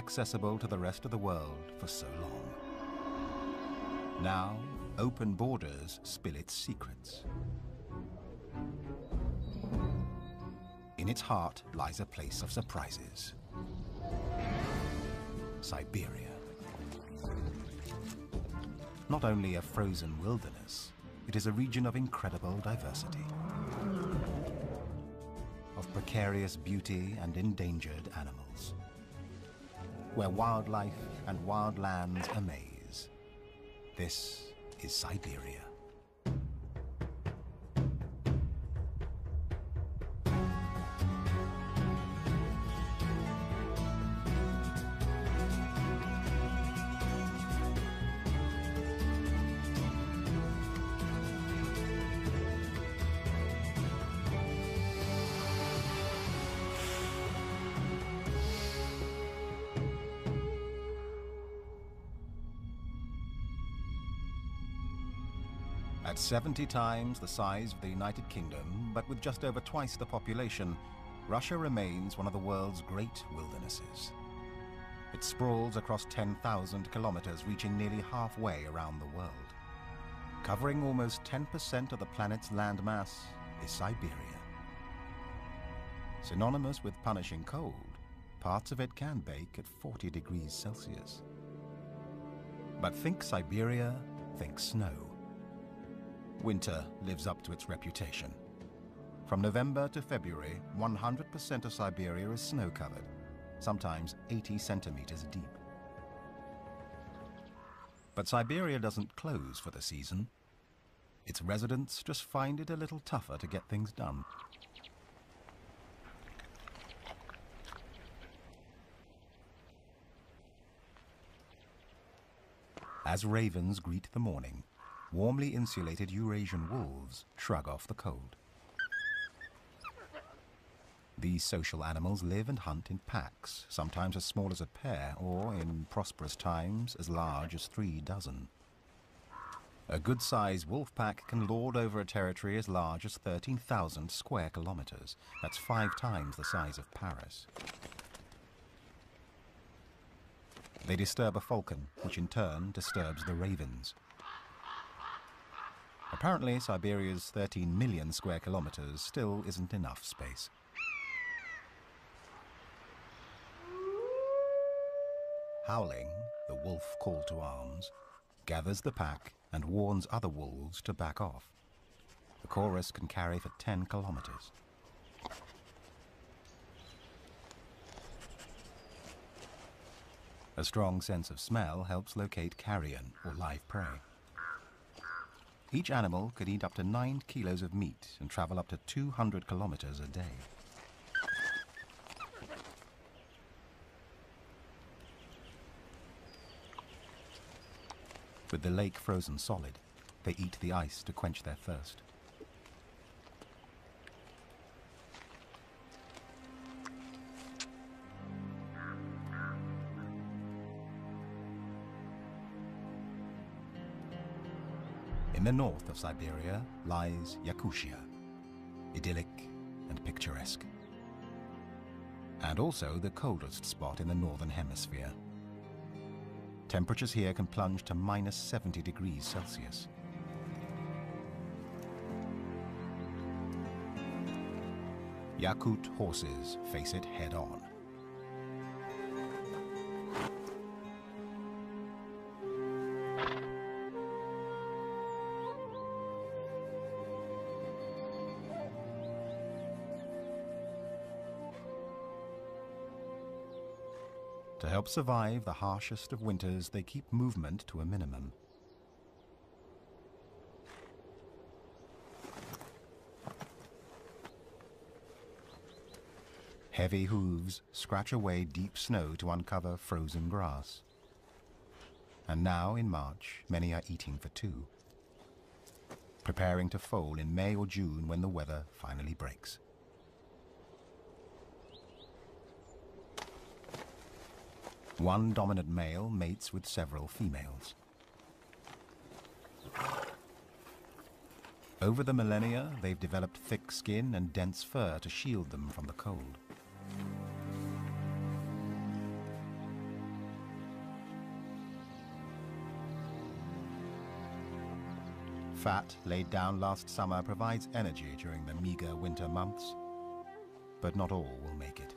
inaccessible to the rest of the world for so long. Now, open borders spill its secrets. In its heart lies a place of surprises. Siberia. Not only a frozen wilderness, it is a region of incredible diversity, of precarious beauty and endangered animals, where wildlife and wild lands amaze. This is Siberia. At 70 times the size of the United Kingdom, but with just over twice the population, Russia remains one of the world's great wildernesses. It sprawls across 10,000 kilometers, reaching nearly halfway around the world. Covering almost 10% of the planet's landmass is Siberia. Synonymous with punishing cold, parts of it can bake at 40 degrees Celsius. But think Siberia, think snow. Winter lives up to its reputation. From November to February, 100% of Siberia is snow-covered, sometimes 80 centimeters deep. But Siberia doesn't close for the season. Its residents just find it a little tougher to get things done. As ravens greet the morning, warmly insulated Eurasian wolves shrug off the cold. These social animals live and hunt in packs, sometimes as small as a pair, or in prosperous times as large as 3 dozen. A good-sized wolf pack can lord over a territory as large as 13,000 square kilometers. That's 5 times the size of Paris. They disturb a falcon, which in turn disturbs the ravens. Apparently, Siberia's 13 million square kilometers still isn't enough space. Howling, the wolf call to arms, gathers the pack and warns other wolves to back off. The chorus can carry for 10 kilometers. A strong sense of smell helps locate carrion, or live prey. Each animal could eat up to 9 kilos of meat and travel up to 200 kilometers a day. With the lake frozen solid, they eat the ice to quench their thirst. In the north of Siberia lies Yakutia, idyllic and picturesque, and also the coldest spot in the northern hemisphere. Temperatures here can plunge to minus 70 degrees Celsius. Yakut horses face it head-on. To help survive the harshest of winters, they keep movement to a minimum. Heavy hooves scratch away deep snow to uncover frozen grass. And now, in March, many are eating for 2, preparing to foal in May or June when the weather finally breaks. One dominant male mates with several females. Over the millennia, they've developed thick skin and dense fur to shield them from the cold. fat laid down last summer provides energy during the meager winter months, but not all will make it.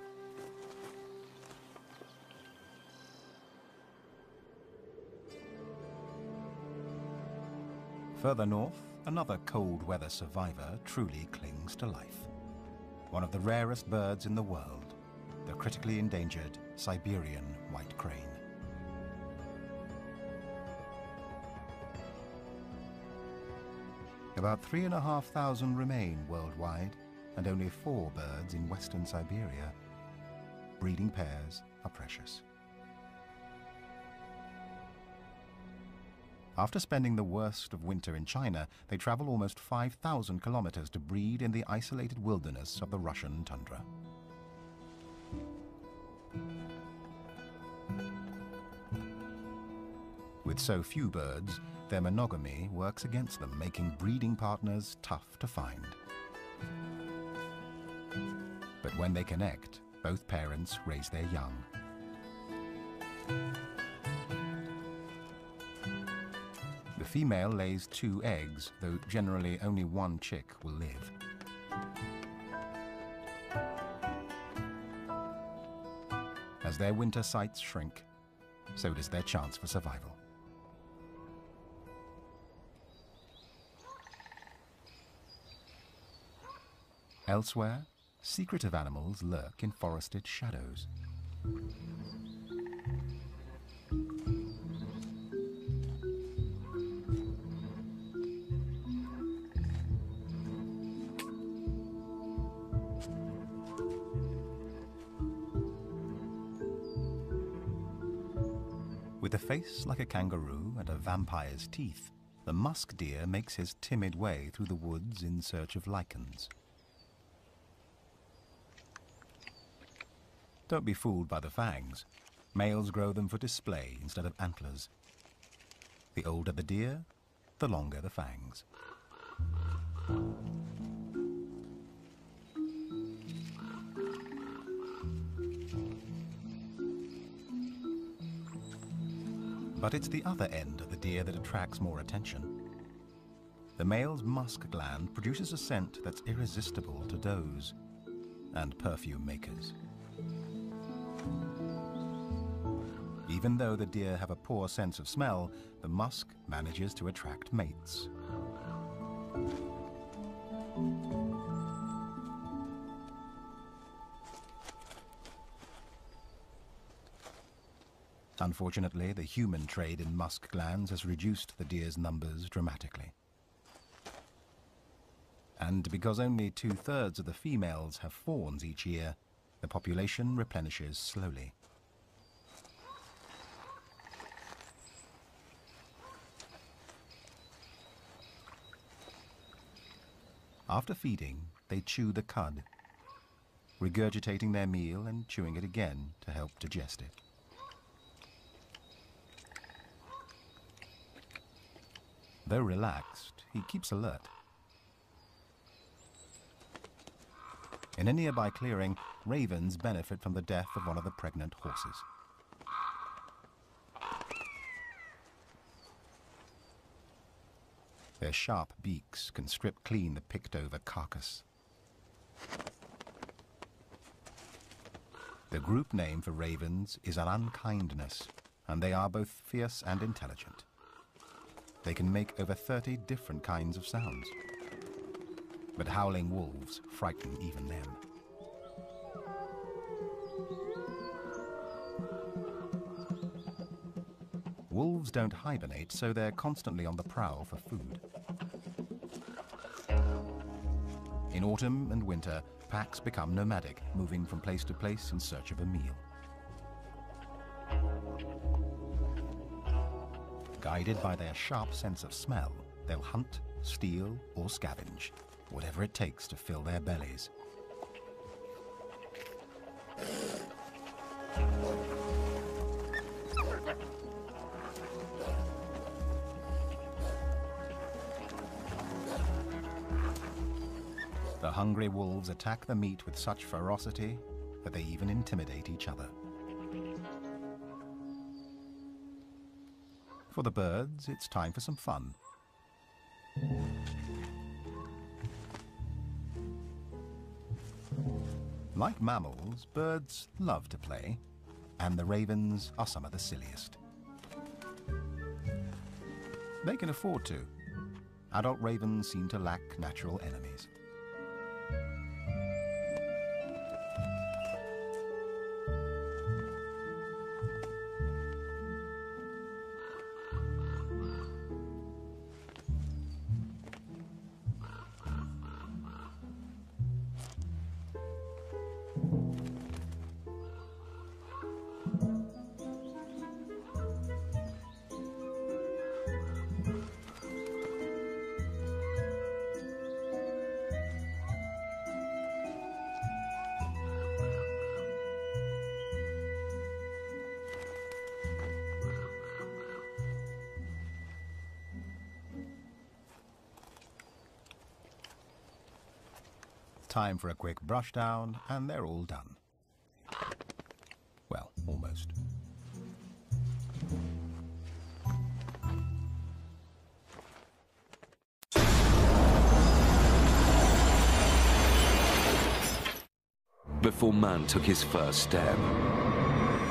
Further north, another cold weather survivor truly clings to life. One of the rarest birds in the world, the critically endangered Siberian white crane. About 3,500 remain worldwide, and only 4 birds in western Siberia. Breeding pairs are precious. After spending the worst of winter in China, they travel almost 5,000 kilometers to breed in the isolated wilderness of the Russian tundra. With so few birds, their monogamy works against them, making breeding partners tough to find. But when they connect, both parents raise their young. The female lays 2 eggs, though generally only 1 chick will live. As their winter sites shrink, so does their chance for survival. Elsewhere, secretive animals lurk in forested shadows. With a face like a kangaroo and a vampire's teeth, the musk deer makes his timid way through the woods in search of lichens. Don't be fooled by the fangs. Males grow them for display instead of antlers. The older the deer, the longer the fangs. But it's the other end of the deer that attracts more attention. The male's musk gland produces a scent that's irresistible to does and perfume makers. Even though the deer have a poor sense of smell, the musk manages to attract mates. Unfortunately, the human trade in musk glands has reduced the deer's numbers dramatically. And because only 2/3 of the females have fawns each year, the population replenishes slowly. After feeding, they chew the cud, regurgitating their meal and chewing it again to help digest it. Though relaxed, he keeps alert. In a nearby clearing, ravens benefit from the death of one of the pregnant horses. Their sharp beaks can strip clean the picked-over carcass. The group name for ravens is an unkindness, and they are both fierce and intelligent. They can make over 30 different kinds of sounds. But howling wolves frighten even them. Wolves don't hibernate, so they're constantly on the prowl for food. In autumn and winter, packs become nomadic, moving from place to place in search of a meal. Guided by their sharp sense of smell, they'll hunt, steal, or scavenge, whatever it takes to fill their bellies. The hungry wolves attack the meat with such ferocity that they even intimidate each other. For the birds, it's time for some fun. Like mammals, birds love to play, and the ravens are some of the silliest. They can afford to. Adult ravens seem to lack natural enemies. Time for a quick brush down, and they're all done. Well, almost. Before man took his first step,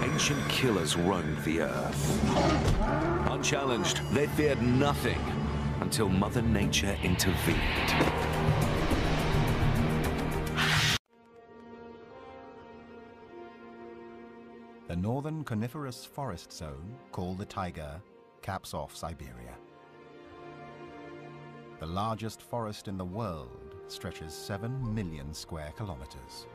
ancient killers roamed the earth. Unchallenged, they feared nothing until Mother Nature intervened. The northern coniferous forest zone, called the taiga, caps off Siberia. The largest forest in the world stretches 7 million square kilometers.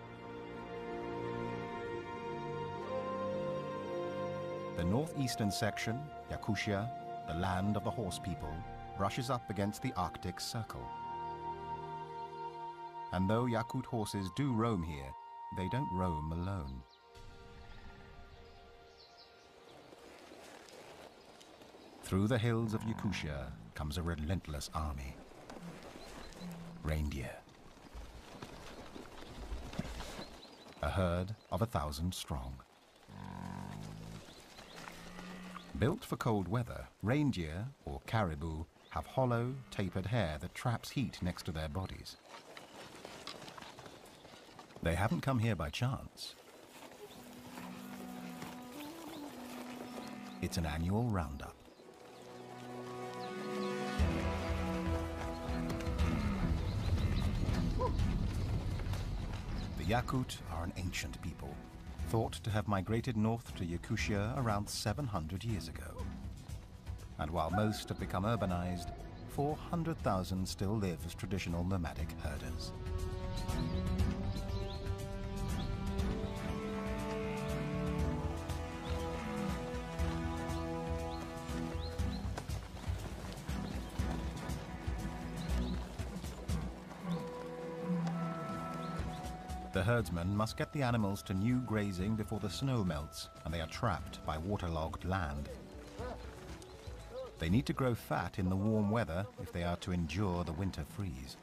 The northeastern section, Yakutia, the land of the horse people, brushes up against the Arctic Circle. And though Yakut horses do roam here, they don't roam alone. Through the hills of Yakutia comes a relentless army. Reindeer. A herd of 1,000 strong. Built for cold weather, reindeer, or caribou, have hollow, tapered hair that traps heat next to their bodies. They haven't come here by chance. It's an annual roundup. The Yakut are an ancient people, thought to have migrated north to Yakutia around 700 years ago. And while most have become urbanized, 400,000 still live as traditional nomadic herders. The herdsmen must get the animals to new grazing before the snow melts and they are trapped by waterlogged land. They need to grow fat in the warm weather if they are to endure the winter freeze.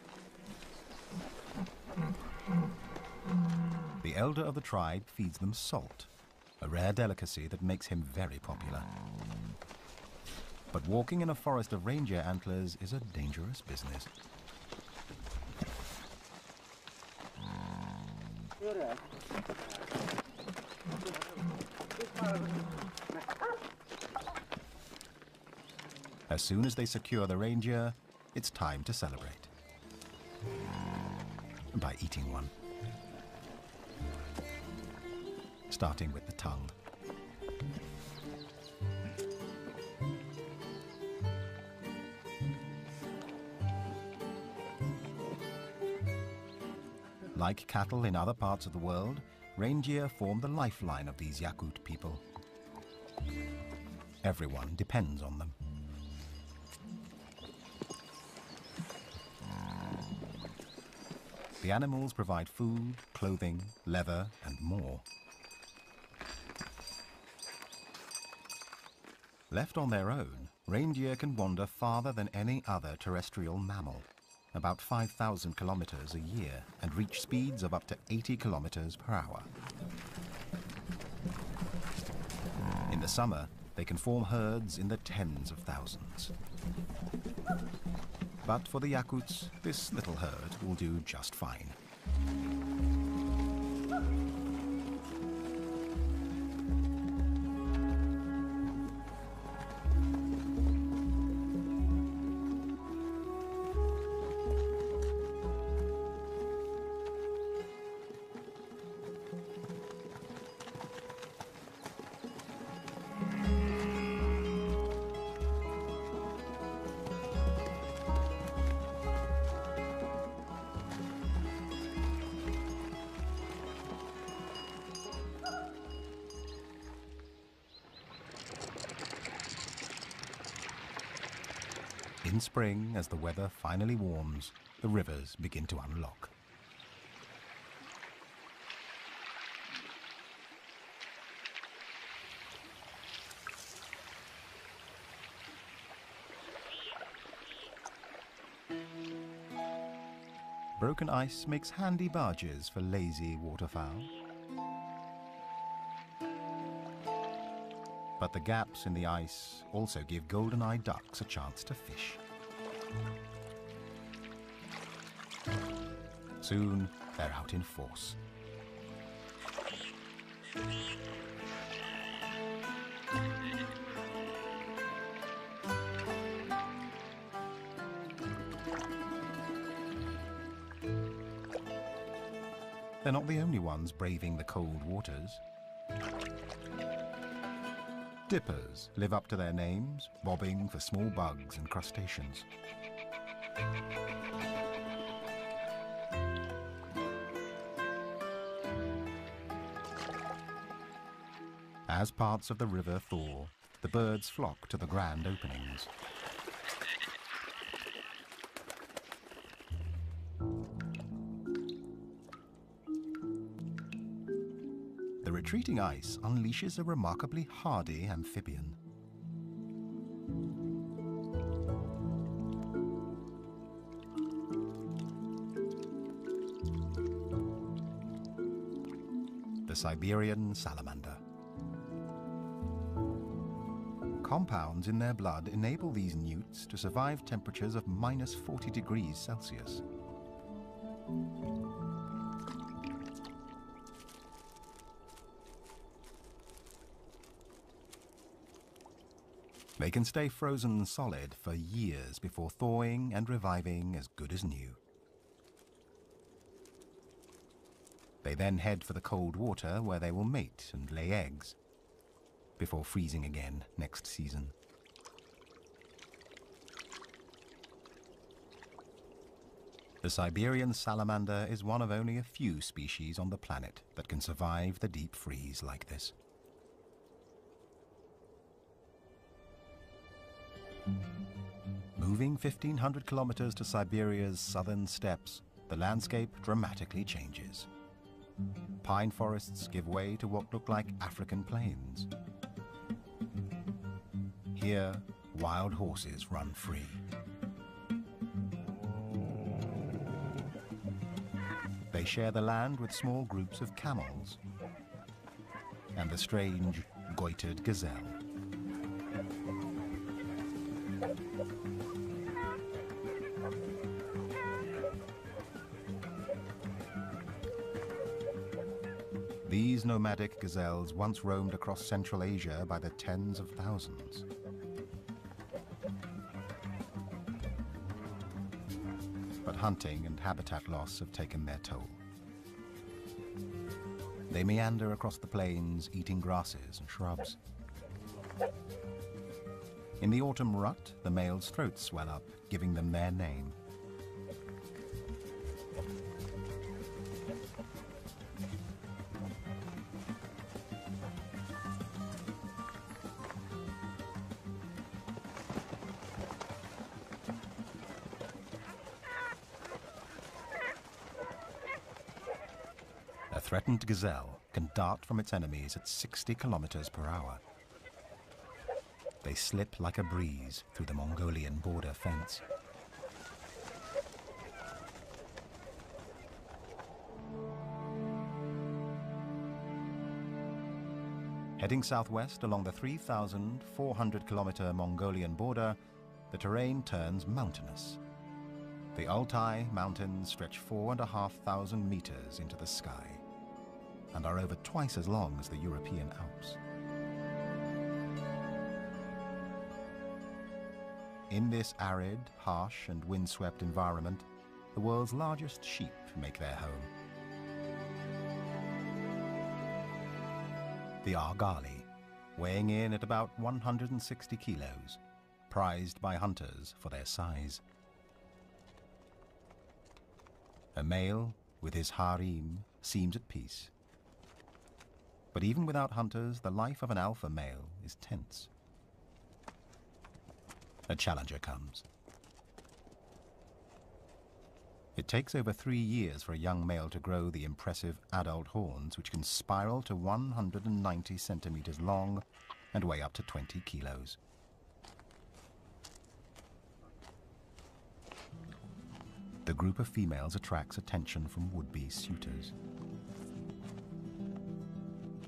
The elder of the tribe feeds them salt, a rare delicacy that makes him very popular. But walking in a forest of reindeer antlers is a dangerous business. As soon as they secure the reindeer, it's time to celebrate. By eating one. Starting with the tongue. Like cattle in other parts of the world, reindeer form the lifeline of these Yakut people. Everyone depends on them. The animals provide food, clothing, leather, and more. Left on their own, reindeer can wander farther than any other terrestrial mammal, about 5,000 kilometers a year, and reach speeds of up to 80 kilometers per hour. In the summer, they can form herds in the tens of thousands. But for the Yakuts, this little herd will do just fine. In spring, as the weather finally warms, the rivers begin to unlock. Broken ice makes handy barges for lazy waterfowl. But the gaps in the ice also give golden-eyed ducks a chance to fish. Soon, they're out in force. They're not the only ones braving the cold waters. Dippers live up to their names, bobbing for small bugs and crustaceans. As parts of the river thaw, the birds flock to the grand openings. The retreating ice unleashes a remarkably hardy amphibian. The Siberian salamander. Compounds in their blood enable these newts to survive temperatures of minus 40 degrees Celsius. They can stay frozen solid for years before thawing and reviving as good as new. They then head for the cold water where they will mate and lay eggs, before freezing again next season. The Siberian salamander is one of only a few species on the planet that can survive the deep freeze like this. Moving 1,500 kilometers to Siberia's southern steppes, the landscape dramatically changes. Pine forests give way to what look like African plains. Here, wild horses run free. They share the land with small groups of camels and the strange, goitered gazelle. These nomadic gazelles once roamed across Central Asia by the tens of thousands. But hunting and habitat loss have taken their toll. They meander across the plains, eating grasses and shrubs. In the autumn rut, the males' throats swell up, giving them their name. A threatened gazelle can dart from its enemies at 60 kilometers per hour. They slip like a breeze through the Mongolian border fence. Heading southwest along the 3,400-kilometer Mongolian border, the terrain turns mountainous. The Altai Mountains stretch 4,500 meters into the sky and are over twice as long as the European Alps. In this arid, harsh, and windswept environment, the world's largest sheep make their home. The argali, weighing in at about 160 kilos, prized by hunters for their size. A male, with his harem, seems at peace. But even without hunters, the life of an alpha male is tense. A challenger comes. It takes over 3 years for a young male to grow the impressive adult horns, which can spiral to 190 centimeters long and weigh up to 20 kilos. The group of females attracts attention from would-be suitors.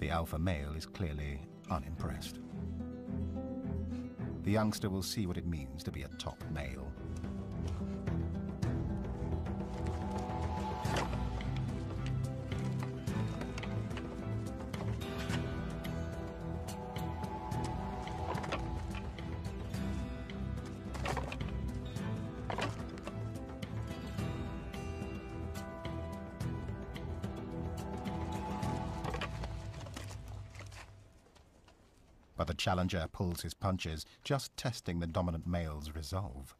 The alpha male is clearly unimpressed. The youngster will see what it means to be a top male. But the challenger pulls his punches, just testing the dominant male's resolve.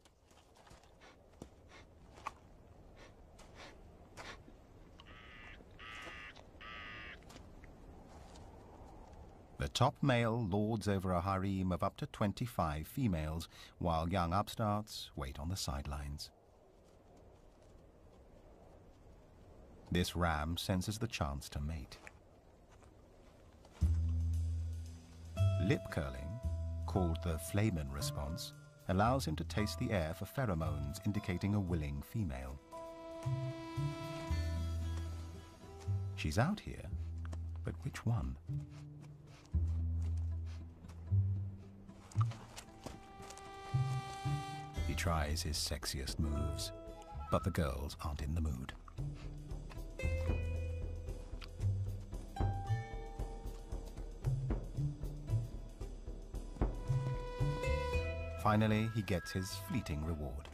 The top male lords over a harem of up to 25 females, while young upstarts wait on the sidelines. This ram senses the chance to mate. Lip curling, called the flamen response, allows him to taste the air for pheromones indicating a willing female. She's out here, but which one? He tries his sexiest moves, but the girls aren't in the mood. Finally, he gets his fleeting reward.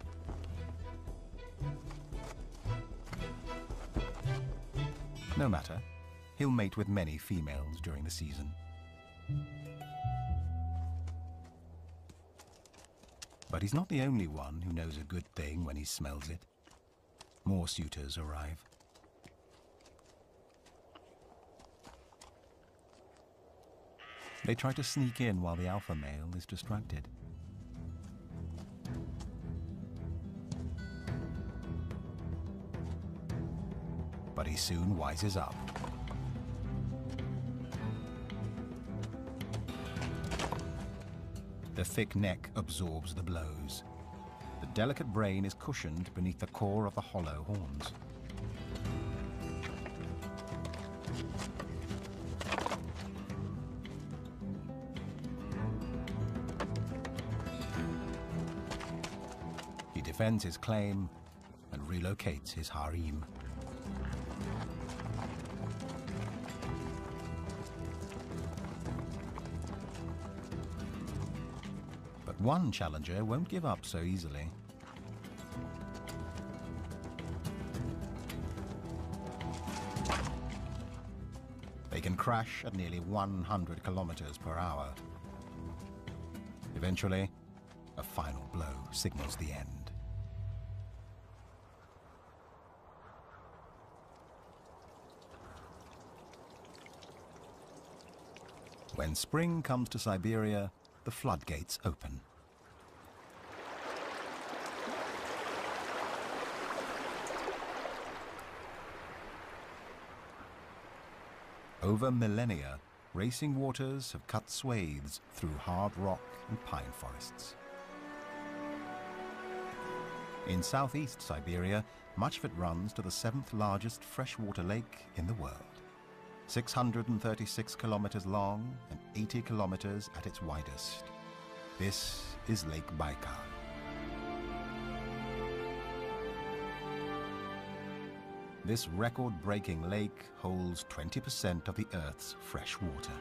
No matter, he'll mate with many females during the season. But he's not the only one who knows a good thing when he smells it. More suitors arrive. They try to sneak in while the alpha male is distracted. But he soon wises up. The thick neck absorbs the blows. The delicate brain is cushioned beneath the core of the hollow horns. He defends his claim and relocates his harem. One challenger won't give up so easily. They can crash at nearly 100 kilometers per hour. Eventually, a final blow signals the end. When spring comes to Siberia, the floodgates open. Over millennia, racing waters have cut swathes through hard rock and pine forests. In southeast Siberia, much of it runs to the 7th largest freshwater lake in the world. 636 kilometers long and 80 kilometers at its widest. This is Lake Baikal. This record-breaking lake holds 20% of the Earth's fresh water.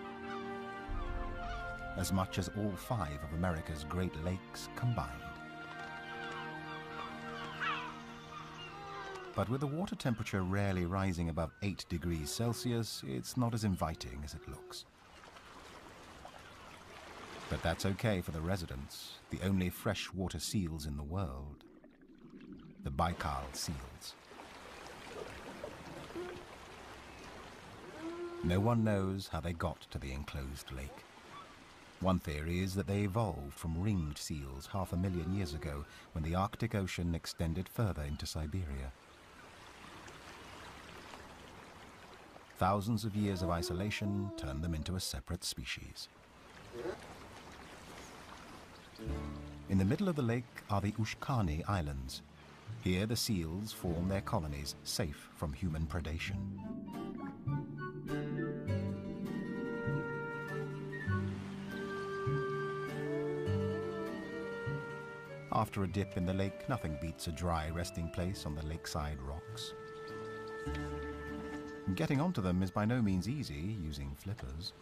As much as all 5 of America's Great Lakes combined. But with the water temperature rarely rising above 8 degrees Celsius, it's not as inviting as it looks. But that's okay for the residents, the only freshwater seals in the world. The Baikal seals. No one knows how they got to the enclosed lake. One theory is that they evolved from ringed seals 500,000 years ago when the Arctic Ocean extended further into Siberia. Thousands of years of isolation turned them into a separate species. In the middle of the lake are the Ushkani Islands. Here the seals form their colonies, safe from human predation. After a dip in the lake, nothing beats a dry resting place on the lakeside rocks. Getting onto them is by no means easy using flippers.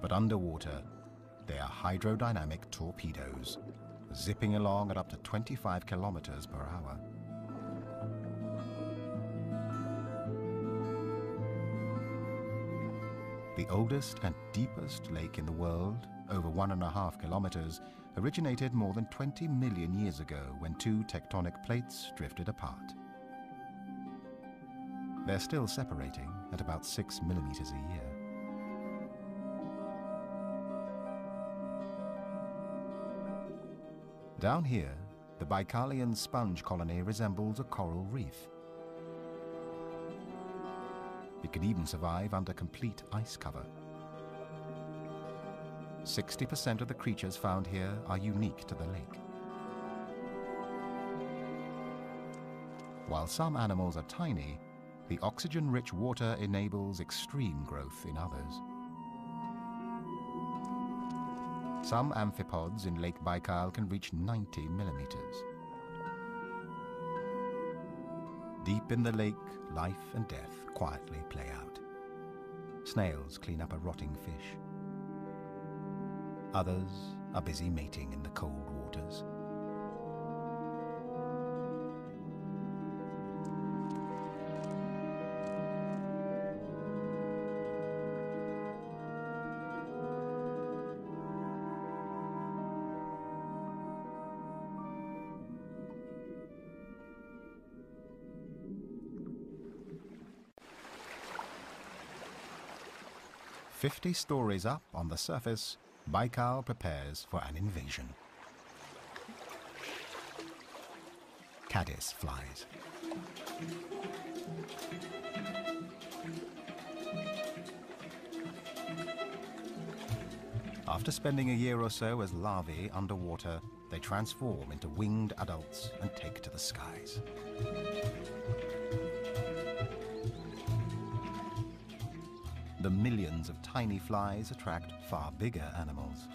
But underwater, they are hydrodynamic torpedoes, zipping along at up to 25 kilometers per hour. The oldest and deepest lake in the world, over 1.5 kilometers, originated more than 20 million years ago when two tectonic plates drifted apart. They're still separating at about 6 millimeters a year. Down here, the Baikalian sponge colony resembles a coral reef. It can even survive under complete ice cover. 60% of the creatures found here are unique to the lake. While some animals are tiny, the oxygen-rich water enables extreme growth in others. Some amphipods in Lake Baikal can reach 90 millimeters. Deep in the lake, life and death quietly play out. Snails clean up a rotting fish. Others are busy mating in the cold waters. "50 stories up on the surface, Baikal prepares for an invasion." Caddis flies. After spending a year or so as larvae underwater, they transform into winged adults and take to the skies. The millions of tiny flies attract far bigger animals.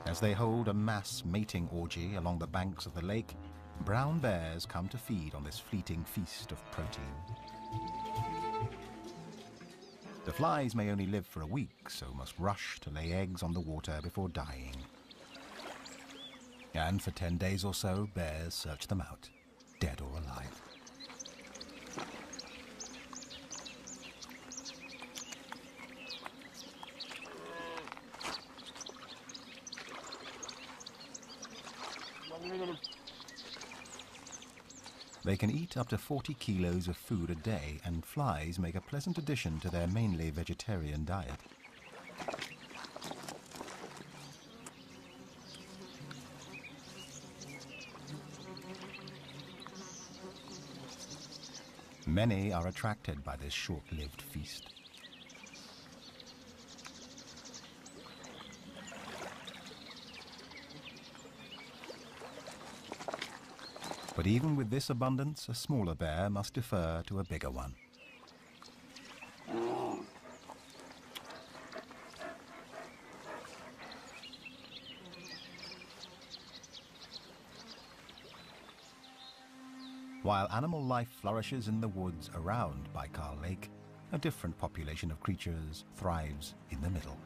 As they hold a mass mating orgy along the banks of the lake, brown bears come to feed on this fleeting feast of protein. The flies may only live for a week, so must rush to lay eggs on the water before dying. And for 10 days or so, bears search them out, dead or alive. They can eat up to 40 kilos of food a day, and flies make a pleasant addition to their mainly vegetarian diet. Many are attracted by this short-lived feast. But even with this abundance, a smaller bear must defer to a bigger one. While animal life flourishes in the woods around Baikal Lake, a different population of creatures thrives in the middle.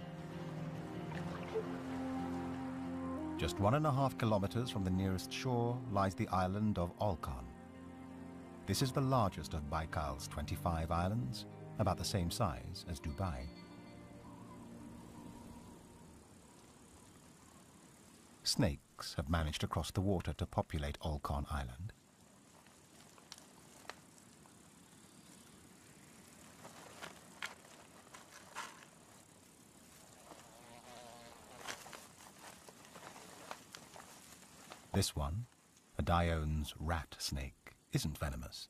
Just 1.5 kilometers from the nearest shore lies the island of Olkhon. This is the largest of Baikal's 25 islands, about the same size as Dubai. Snakes have managed to cross the water to populate Olkhon Island. This one, a Dion's rat snake, isn't venomous,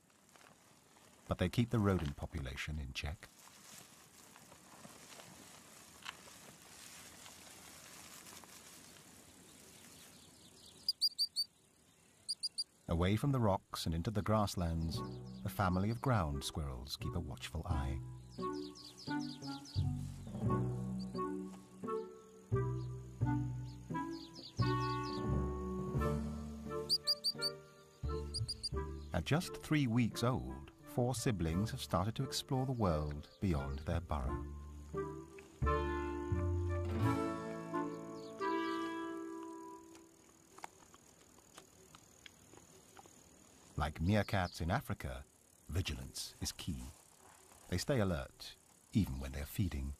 but they keep the rodent population in check. Away from the rocks and into the grasslands, a family of ground squirrels keep a watchful eye. At just 3 weeks old, 4 siblings have started to explore the world beyond their burrow. Like meerkats in Africa, vigilance is key. They stay alert, even when they're feeding.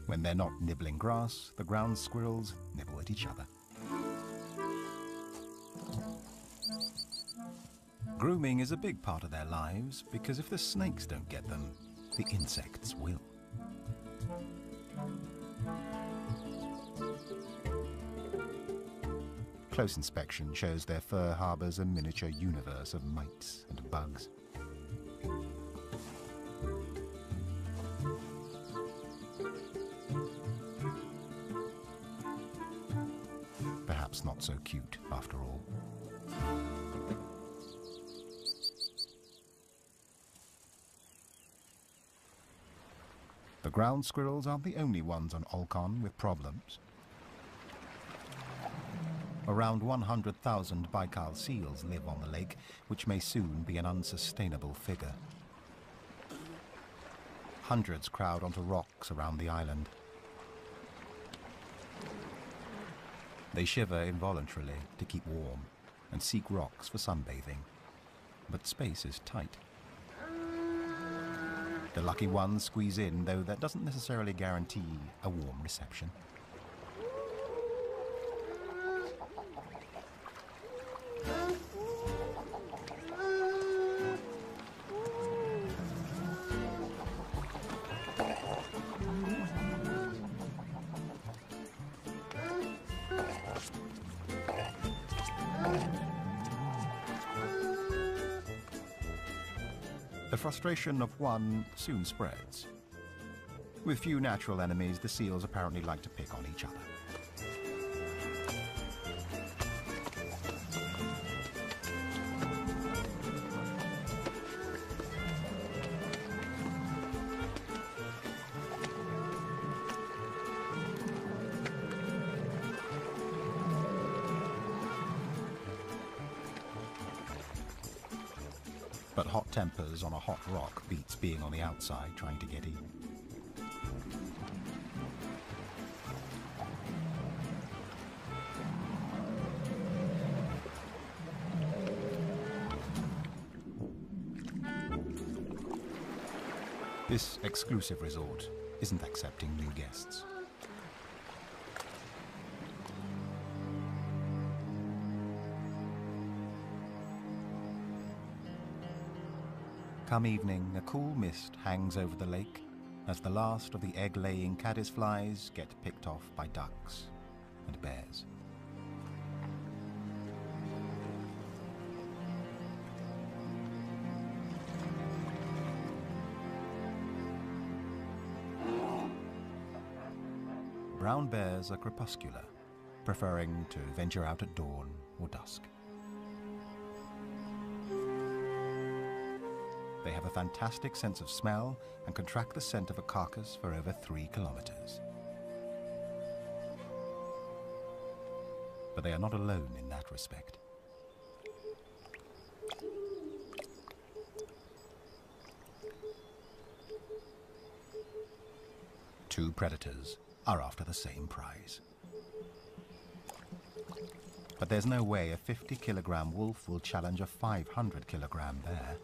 When they're not nibbling grass, the ground squirrels nibble at each other. Grooming is a big part of their lives because if the snakes don't get them, the insects will. Close inspection shows their fur harbors a miniature universe of mites and bugs. Perhaps not so cute, after all. The ground squirrels aren't the only ones on Olcon with problems. Around 100,000 Baikal seals live on the lake, which may soon be an unsustainable figure. Hundreds crowd onto rocks around the island. They shiver involuntarily to keep warm and seek rocks for sunbathing, but space is tight. The lucky ones squeeze in, though that doesn't necessarily guarantee a warm reception. The frustration of one soon spreads. With few natural enemies, the seals apparently like to pick on each other. But hot tempers on a hot rock beats being on the outside trying to get in. This exclusive resort isn't accepting new guests. Come evening, a cool mist hangs over the lake as the last of the egg-laying caddisflies get picked off by ducks and bears. Brown bears are crepuscular, preferring to venture out at dawn or dusk. They have a fantastic sense of smell and can track the scent of a carcass for over 3 kilometers. But they are not alone in that respect. Two predators are after the same prize. But there's no way a 50-kilogram wolf will challenge a 500-kilogram bear.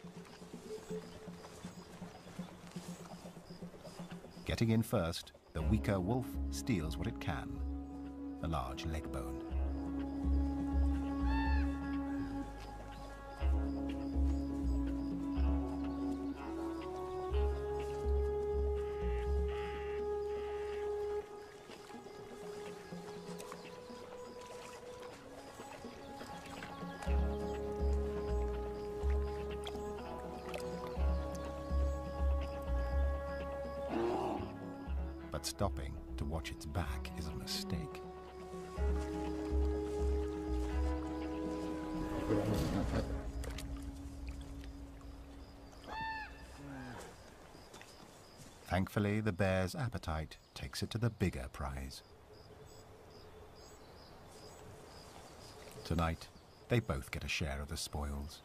Getting in first, the weaker wolf steals what it can, a large leg bone. but stopping to watch its back is a mistake. Thankfully, the bear's appetite takes it to the bigger prize. Tonight, they both get a share of the spoils.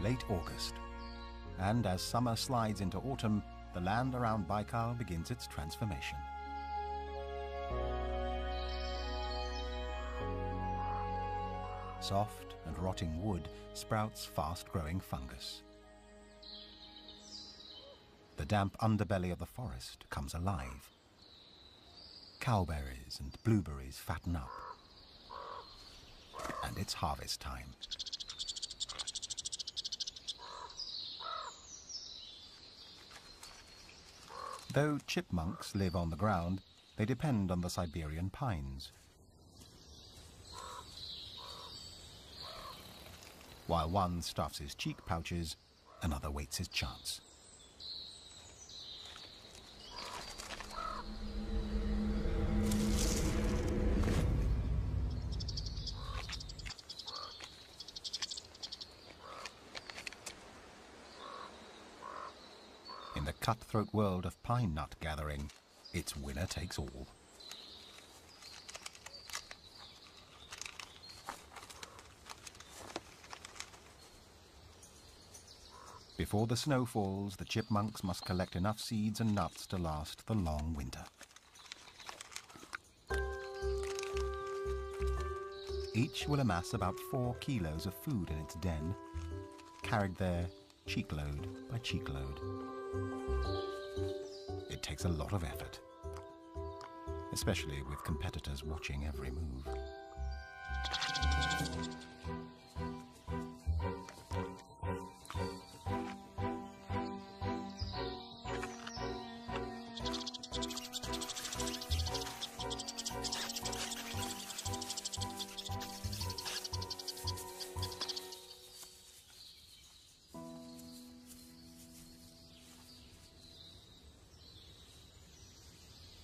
Late August, and as summer slides into autumn, the land around Baikal begins its transformation. Soft and rotting wood sprouts fast-growing fungus. The damp underbelly of the forest comes alive. Cowberries and blueberries fatten up. And it's harvest time. Though chipmunks live on the ground, they depend on the Siberian pines. While one stuffs his cheek pouches, another waits his chance. In the cutthroat world of pine nut gathering, it's winner takes all. Before the snow falls, the chipmunks must collect enough seeds and nuts to last the long winter. Each will amass about 4 kilos of food in its den, carried there cheekload by cheekload. It takes a lot of effort, especially with competitors watching every move.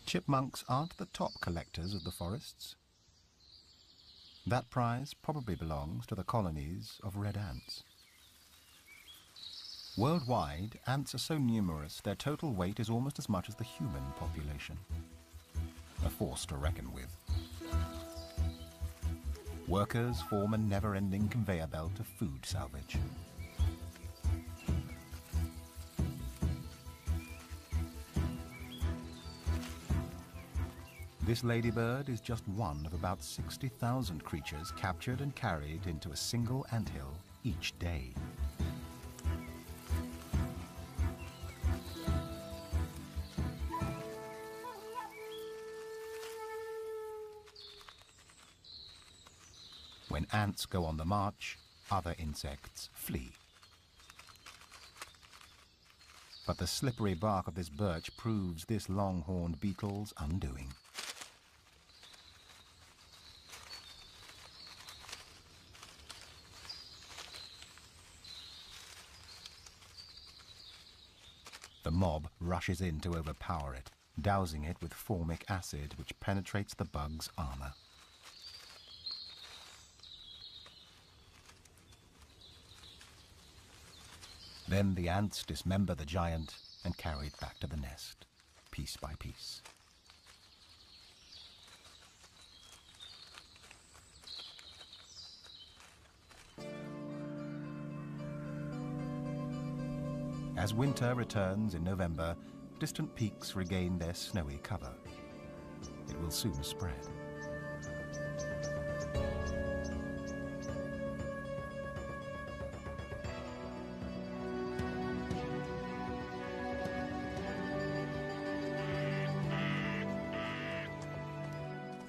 Chipmunks aren't the top collectors of the forests. That prize probably belongs to the colonies of red ants. Worldwide, ants are so numerous their total weight is almost as much as the human population. A force to reckon with. Workers form a never-ending conveyor belt of food salvage. This ladybird is just one of about 60,000 creatures captured and carried into a single anthill each day. When ants go on the march, other insects flee. But the slippery bark of this birch proves this long-horned beetle's undoing. The mob rushes in to overpower it, dousing it with formic acid which penetrates the bug's armor. Then the ants dismember the giant and carry it back to the nest, piece by piece. As winter returns in November, distant peaks regain their snowy cover. It will soon spread.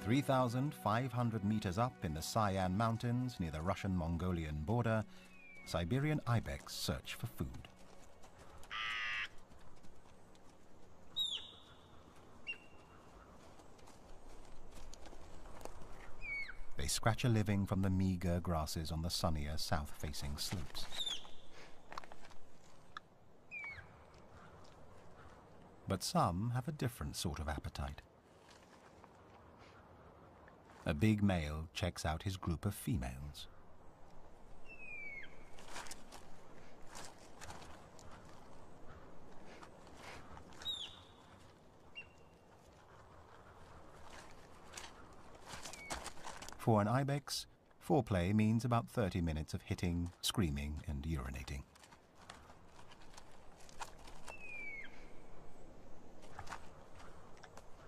"3,500 meters up in the Sayan Mountains near the Russian-Mongolian border, Siberian ibex search for food. They scratch a living from the meager grasses on the sunnier south-facing slopes. But some have a different sort of appetite. A big male checks out his group of females. For an ibex, foreplay means about 30 minutes of hitting, screaming, and urinating.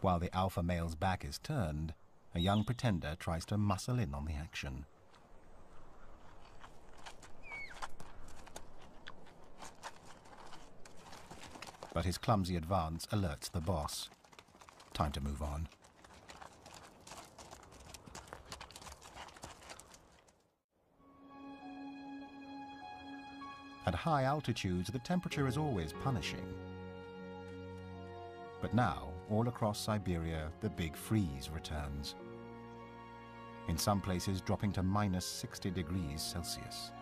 While the alpha male's back is turned, a young pretender tries to muscle in on the action. But his clumsy advance alerts the boss. Time to move on. At high altitudes, the temperature is always punishing. But now, all across Siberia, the big freeze returns. In some places dropping to minus 60 degrees Celsius.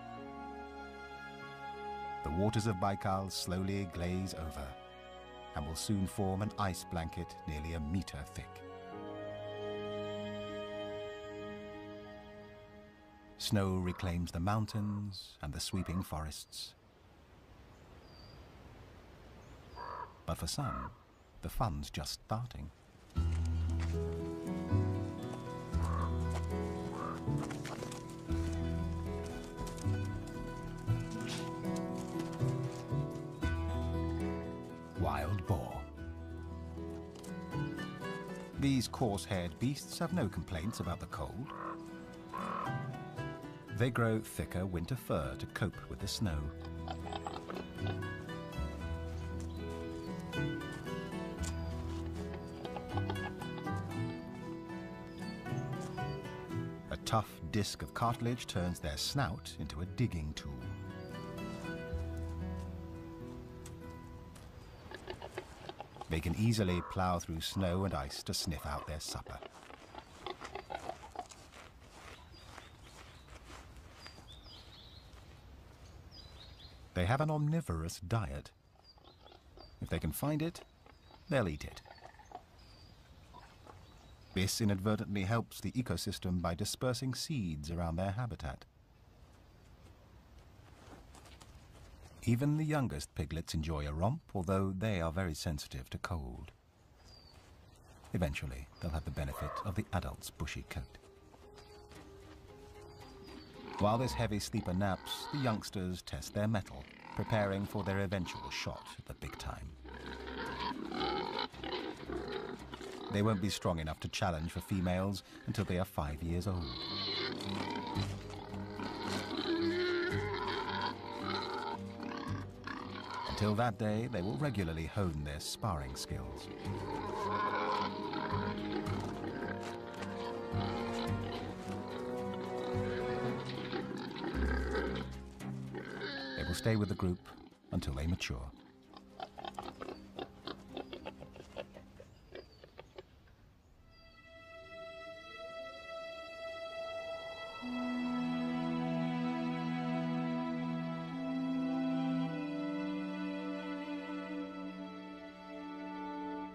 The waters of Baikal slowly glaze over and will soon form an ice blanket nearly a meter thick. Snow reclaims the mountains and the sweeping forests. But for some, the fun's just starting. Wild boar. These coarse-haired beasts have no complaints about the cold. They grow thicker winter fur to cope with the snow. A tough disc of cartilage turns their snout into a digging tool. They can easily plow through snow and ice to sniff out their supper. They have an omnivorous diet. If they can find it, they'll eat it. This inadvertently helps the ecosystem by dispersing seeds around their habitat. Even the youngest piglets enjoy a romp, although they are very sensitive to cold. Eventually, they'll have the benefit of the adult's bushy coat. While this heavy sleeper naps, the youngsters test their mettle, preparing for their eventual shot at the big time. They won't be strong enough to challenge for females until they are 5 years old. Until that day, they will regularly hone their sparring skills. They will stay with the group until they mature.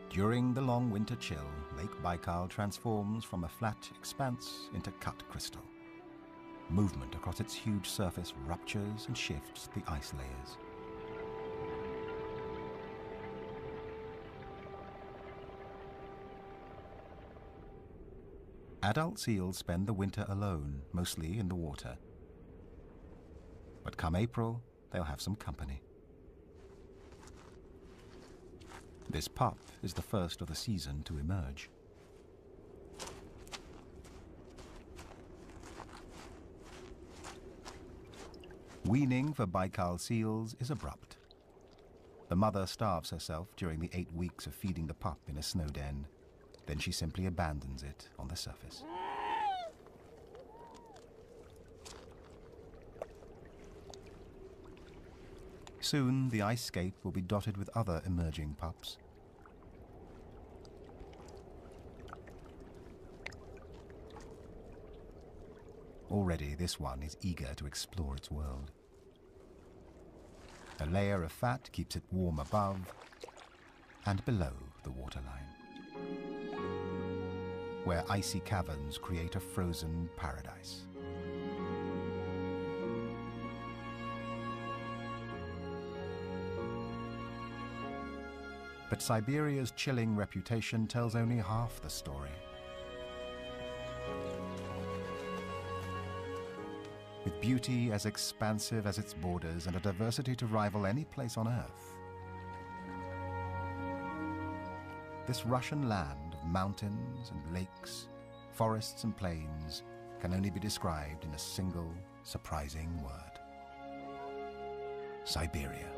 During the long winter chill, Lake Baikal transforms from a flat expanse into cut crystal. Movement across its huge surface ruptures and shifts the ice layers. Adult seals spend the winter alone, mostly in the water. But come April, they'll have some company. This pup is the first of the season to emerge. Weaning for Baikal seals is abrupt. The mother starves herself during the 8 weeks of feeding the pup in a snow den. Then she simply abandons it on the surface. Soon, the ice scape will be dotted with other emerging pups. Already this one is eager to explore its world. A layer of fat keeps it warm above and below the waterline, where icy caverns create a frozen paradise. But Siberia's chilling reputation tells only half the story. With beauty as expansive as its borders and a diversity to rival any place on Earth, this Russian land of mountains and lakes, forests and plains can only be described in a single, surprising word: Siberia.